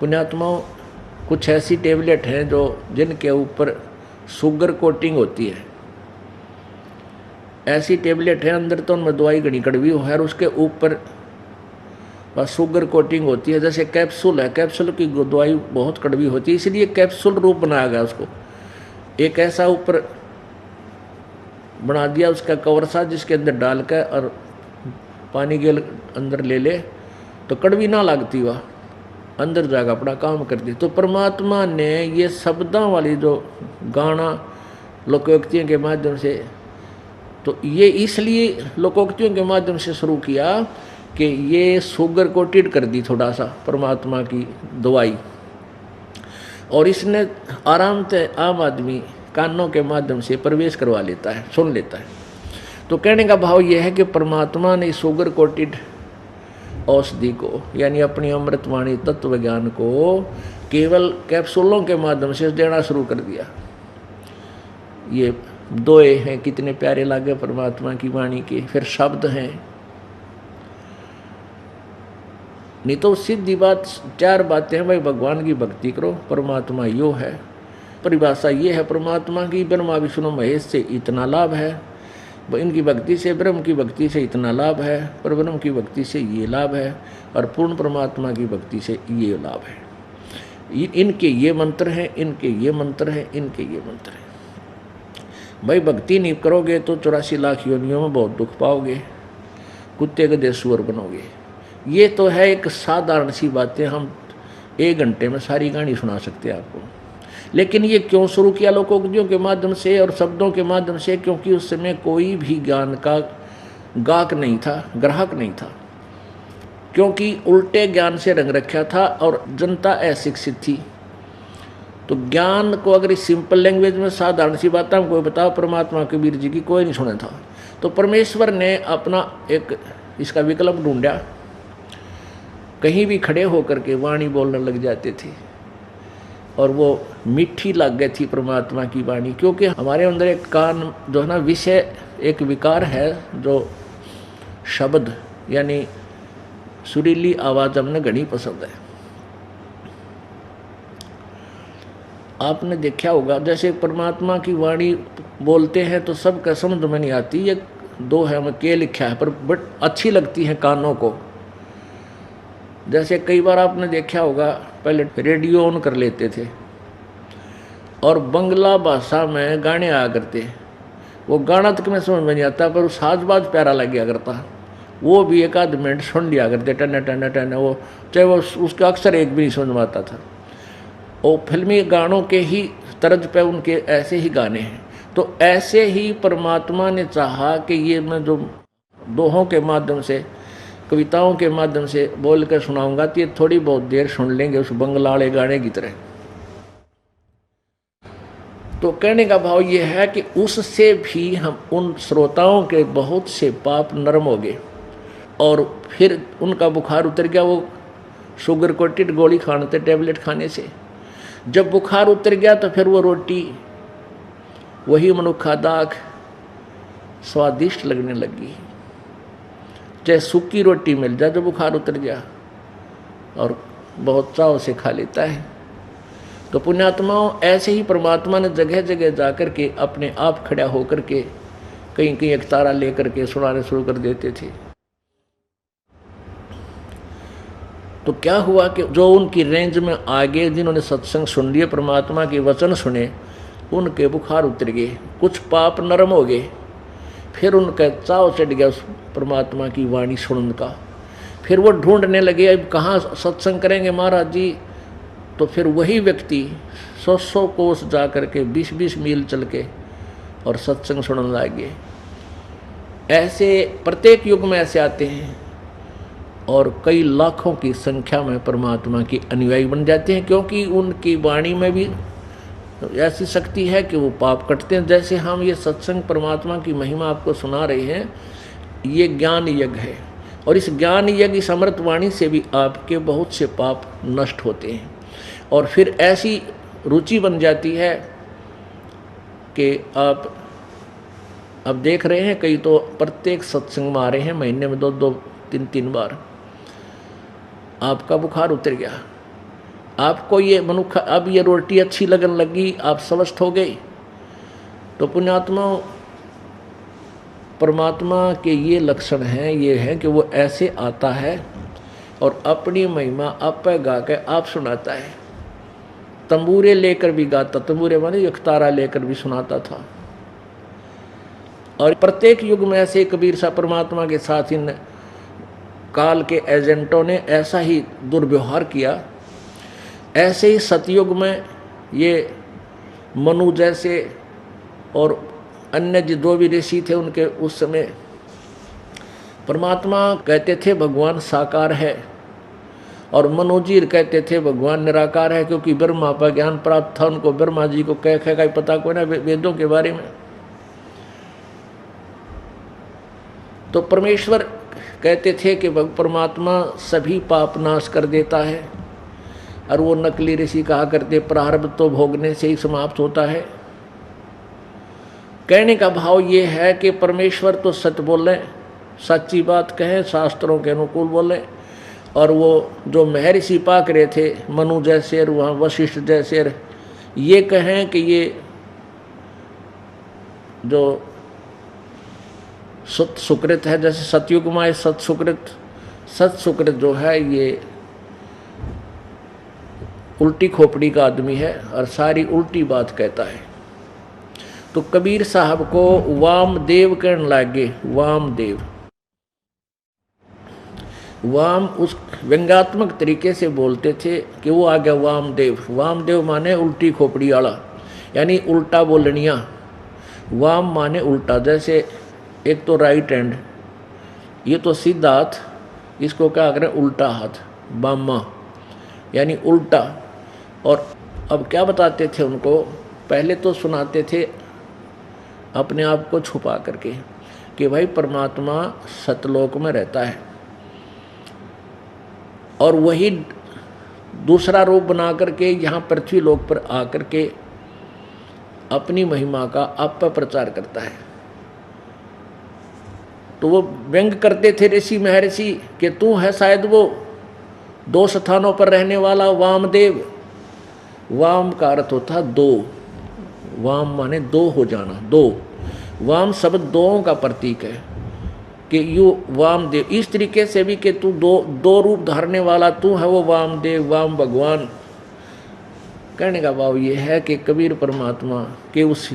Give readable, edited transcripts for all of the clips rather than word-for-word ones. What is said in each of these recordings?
पुण्यात्माओं, कुछ ऐसी टेबलेट हैं जो जिनके ऊपर शुगर कोटिंग होती है। ऐसी टेबलेट है, अंदर तो उनमें दवाई घनी कड़वी है और उसके ऊपर बस शुगर कोटिंग होती है। जैसे कैप्सूल है, कैप्सूल की दवाई बहुत कड़वी होती है, इसलिए कैप्सूल रूप बनाया गया उसको। एक ऐसा ऊपर बना दिया उसका कवर सा, जिसके अंदर डाल कर और पानी के अंदर ले ले तो कड़वी ना लगती, वह अंदर जाकर अपना काम करती। तो परमात्मा ने ये शब्दों वाली जो गाना लोकोक्तियों के माध्यम से, तो ये इसलिए लोकोक्तियों के माध्यम से शुरू किया कि ये शुगर कोटेड कर दी थोड़ा सा परमात्मा की दवाई, और इसने आराम से आम आदमी कानों के माध्यम से प्रवेश करवा लेता है, सुन लेता है। तो कहने का भाव यह है कि परमात्मा ने शुगर कोटेड औषधि को, यानी अपनी अमृतवाणी तत्व ज्ञान को केवल कैप्सूलों के माध्यम से देना शुरू कर दिया। ये दोए हैं, कितने प्यारे लागे परमात्मा की वाणी के। फिर शब्द हैं, नहीं तो सीधी बात चार बातें हैं, भाई भगवान की भक्ति करो, परमात्मा यो है। परिभाषा ये है परमात्मा की, ब्रह्मा विष्णु महेश से इतना लाभ है, इनकी भक्ति से, ब्रह्म की भक्ति से इतना लाभ है, पर ब्रह्म की भक्ति से ये लाभ है, और पूर्ण परमात्मा की भक्ति से ये लाभ है। इनके ये मंत्र हैं, इनके ये मंत्र हैं, इनके ये मंत्र हैं। भाई भक्ति नहीं करोगे तो 84 लाख योनियों में बहुत दुख पाओगे, कुत्ते गधे सुअर बनोगे। ये तो है एक साधारण सी बातें, हम 1 घंटे में सारी कहानी सुना सकते हैं आपको। लेकिन ये क्यों शुरू किया लोकोक्तियों के माध्यम से और शब्दों के माध्यम से? क्योंकि उस समय कोई भी ज्ञान का गाहक नहीं था, ग्राहक नहीं था, क्योंकि उल्टे ज्ञान से रंग रखा था और जनता अशिक्षित थी। तो ज्ञान को अगर इस सिंपल लैंग्वेज में साधारण सी बात हमको बताओ, परमात्मा कबीर जी की कोई नहीं सुना था। तो परमेश्वर ने अपना एक इसका विकल्प ढूंढा। कहीं भी खड़े होकर के वाणी बोलने लग जाते थे, और वो मीठी लग गई थी परमात्मा की वाणी। क्योंकि हमारे अंदर एक कान जो है ना, विषय एक विकार है, जो शब्द यानी सुरीली आवाज़ हमने घनी पसंद है। आपने देखा होगा, जैसे परमात्मा की वाणी बोलते हैं तो सबका समझ में नहीं आती। ये दो है, हमें के लिखा है, पर बट अच्छी लगती है कानों को। जैसे कई बार आपने देखा होगा, पहले रेडियो ऑन कर लेते थे और बंगला भाषा में गाने आया करते। वो गाना तक में समझ में नहीं आता, पर साजबाज प्यारा लग गया करता। वो भी 1 आध मिनट सुन लिया करते, टन टन टन, वो चाहे वो उसका अक्सर एक भी नहीं समझ में आता था। और फिल्मी गानों के ही तर्ज पे उनके ऐसे ही गाने हैं। तो ऐसे ही परमात्मा ने चाहा कि ये मैं जो दोहों के माध्यम से, कविताओं के माध्यम से बोल कर सुनाऊंगा, तो ये थोड़ी बहुत देर सुन लेंगे उस बंगला वाले गाने की तरह। तो कहने का भाव ये है कि उससे भी हम उन श्रोताओं के बहुत से पाप नरम हो गए, और फिर उनका बुखार उतर गया। वो शुगर कोटेड गोली खाने थे, टेबलेट खाने से जब बुखार उतर गया तो फिर वो रोटी, वही मनुखा दाग स्वादिष्ट लगने लगी। चाहे सूखी रोटी मिल जाए, जो बुखार उतर गया, और बहुत चाव से खा लेता है। तो पुण्यात्माओं, ऐसे ही परमात्मा ने जगह जगह जाकर के अपने आप खड़ा होकर के कहीं कहीं एक तारा लेकर के सुनाने शुरू कर देते थे। तो क्या हुआ कि जो उनकी रेंज में आगे जिन्होंने सत्संग सुन लिए, परमात्मा के वचन सुने, उनके बुखार उतर गए, कुछ पाप नरम हो गए। फिर उनका चाव चढ़ गया उस परमात्मा की वाणी सुनने का। फिर वो ढूंढने लगे, अब कहाँ सत्संग करेंगे महाराज जी। तो फिर वही व्यक्ति 100 कोस जा कर के 20-20 मील चल के और सत्संग सुनने लगे। ऐसे प्रत्येक युग में ऐसे आते हैं, और कई लाखों की संख्या में परमात्मा की अनुयायी बन जाते हैं, क्योंकि उनकी वाणी में भी ऐसी शक्ति है कि वो पाप कटते हैं। जैसे हम ये सत्संग परमात्मा की महिमा आपको सुना रहे हैं, ये ज्ञान यज्ञ है, और इस ज्ञान यज्ञ, इस अमृत वाणी से भी आपके बहुत से पाप नष्ट होते हैं। और फिर ऐसी रुचि बन जाती है कि आप अब देख रहे हैं, कई तो प्रत्येक सत्संग में आ रहे हैं, महीने में 2-2, 3-3 बार। आपका बुखार उतर गया, आपको ये मनुष्य अब ये रोटी अच्छी लगन लगी, आप स्वस्थ हो गए, तो पुण्यात्मा परमात्मा के ये लक्षण हैं, ये हैं कि वो ऐसे आता है और अपनी महिमा आप पे गा के आप सुनाता है। तंबूरे लेकर भी गाता, तंबूरे माने यकतारा लेकर भी सुनाता था। और प्रत्येक युग में ऐसे कबीर सा परमात्मा के साथ इन काल के एजेंटों ने ऐसा ही दुर्व्यवहार किया। ऐसे ही सतयुग में ये मनु जैसे और अन्य जो भी ऋषि थे उनके उस समय परमात्मा कहते थे भगवान साकार है, और मनुजीर कहते थे भगवान निराकार है, क्योंकि ब्रह्मा पर ज्ञान प्राप्त था उनको। ब्रह्मा जी को कह का पता कोई ना वेदों के बारे में। तो परमेश्वर कहते थे कि परमात्मा सभी पाप नाश कर देता है, और वो नकली ऋषि कहा करते प्रारब्ध तो भोगने से ही समाप्त होता है। कहने का भाव ये है कि परमेश्वर तो सत्य बोले, सच्ची बात कहें, शास्त्रों के अनुकूल बोले, और वो जो महर्षि पाक रहे थे मनु जैसे और वहाँ वशिष्ठ जैसे, ये कहें कि ये जो सत सुकृत है, जैसे सतयुग में सत सुकृत जो है ये उल्टी खोपड़ी का आदमी है और सारी उल्टी बात कहता है। तो कबीर साहब को वामदेव कहने लगे। वामदेव, वाम उस व्यंग्यात्मक तरीके से बोलते थे कि वो आ गया वामदेव। वामदेव माने उल्टी खोपड़ी वाला, यानी उल्टा बोलनिया। वाम माने उल्टा, जैसे एक तो राइट हैंड, ये तो सीधा हाथ, इसको क्या करें उल्टा हाथ, बामा यानी उल्टा। और अब क्या बताते थे उनको, पहले तो सुनाते थे अपने आप को छुपा करके कि भाई परमात्मा सतलोक में रहता है, और वही दूसरा रूप बना करके यहाँ पृथ्वी लोक पर आकर के अपनी महिमा का आप पर प्रचार करता है। तो वो व्यंग करते थे ऋषि महर्षि कि तू है शायद वो 2 स्थानों पर रहने वाला वामदेव। वाम का अर्थ होता दो, वाम माने दो हो जाना, दो। वाम शब्द दोओं का प्रतीक है कि यू वामदेव, इस तरीके से भी कि तू दो रूप धारने वाला तू है वो वामदेव, वाम भगवान। कहने का भाव ये है कि कबीर परमात्मा के उस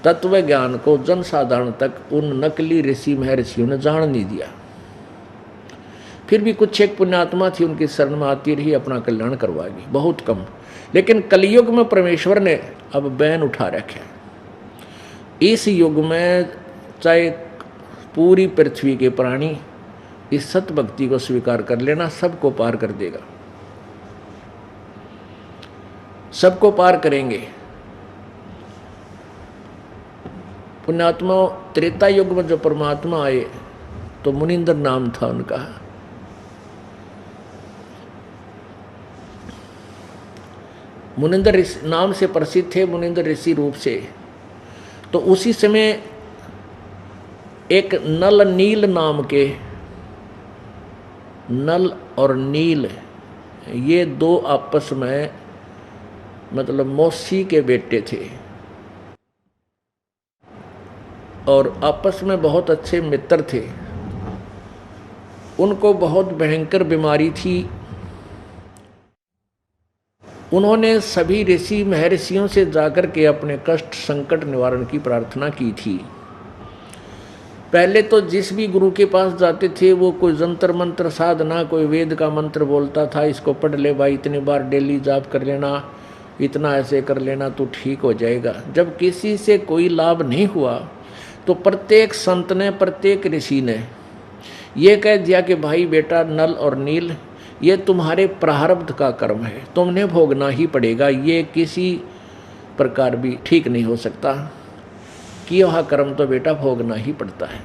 तत्व ज्ञान को जनसाधारण तक उन नकली ऋषि महर्षियों ने जान नहीं दिया। फिर भी कुछ एक पुण्यात्मा थी उनकी शरण में आती रही, अपना कल्याण करवाएगी, बहुत कम। लेकिन कलयुग में परमेश्वर ने अब बैन उठा रखा है। इस युग में चाहे पूरी पृथ्वी के प्राणी इस सत भक्ति को स्वीकार कर लेना, सबको पार कर देगा, सबको पार करेंगे। पुण्यात्मा त्रेता युग में जो परमात्मा आए तो मुनिंदर नाम था उनका। मुनिंदर नाम से प्रसिद्ध थे, मुनिंदर ऋषि रूप से। तो उसी समय एक नल नील नाम के, नल और नील ये 2 आपस में मतलब मौसी के बेटे थे, और आपस में बहुत अच्छे मित्र थे। उनको बहुत भयंकर बीमारी थी। उन्होंने सभी ऋषि महर्षियों से जाकर के अपने कष्ट संकट निवारण की प्रार्थना की थी। पहले तो जिस भी गुरु के पास जाते थे वो कोई जंतर मंत्र साधना, कोई वेद का मंत्र बोलता था, इसको पढ़ ले भाई, इतनी बार डेली जाप कर लेना, इतना ऐसे कर लेना तो ठीक हो जाएगा। जब किसी से कोई लाभ नहीं हुआ तो प्रत्येक संत ने, प्रत्येक ऋषि ने ये कह दिया कि भाई बेटा नल और नील ये तुम्हारे प्रारब्ध का कर्म है, तुमने भोगना ही पड़ेगा, ये किसी प्रकार भी ठीक नहीं हो सकता कि वह कर्म तो बेटा भोगना ही पड़ता है,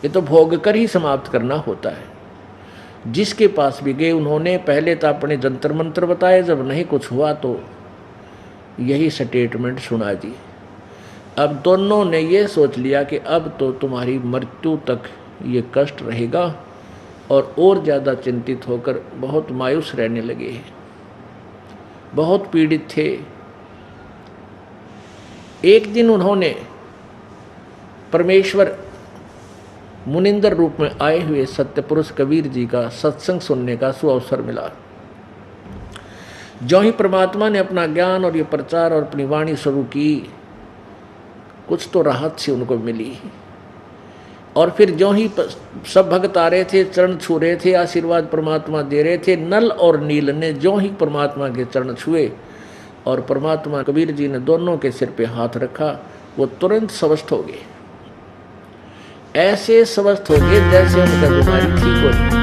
ये तो भोग कर ही समाप्त करना होता है। जिसके पास भी गए उन्होंने पहले तो अपने जंतर मंत्र बताए, जब नहीं कुछ हुआ तो यही स्टेटमेंट सुना दी। अब दोनों ने ये सोच लिया कि अब तो तुम्हारी मृत्यु तक ये कष्ट रहेगा, और ज़्यादा चिंतित होकर बहुत मायूस रहने लगे, बहुत पीड़ित थे। एक दिन उन्होंने परमेश्वर मुनिंदर रूप में आए हुए सत्य पुरुष कबीर जी का सत्संग सुनने का सुअवसर मिला। जो ही परमात्मा ने अपना ज्ञान और ये प्रचार और अपनी वाणी शुरू की, कुछ तो राहत सी उनको मिली। और फिर जो ही सब भक्त आ रहे थे, चरण छू रहे थे, आशीर्वाद परमात्मा दे रहे थे, नल और नील ने जो ही परमात्मा के चरण छुए और परमात्मा कबीर जी ने दोनों के सिर पे हाथ रखा, वो तुरंत स्वस्थ हो गए। ऐसे स्वस्थ हो गए जैसे उनका बीमारी ठीक हो जाए।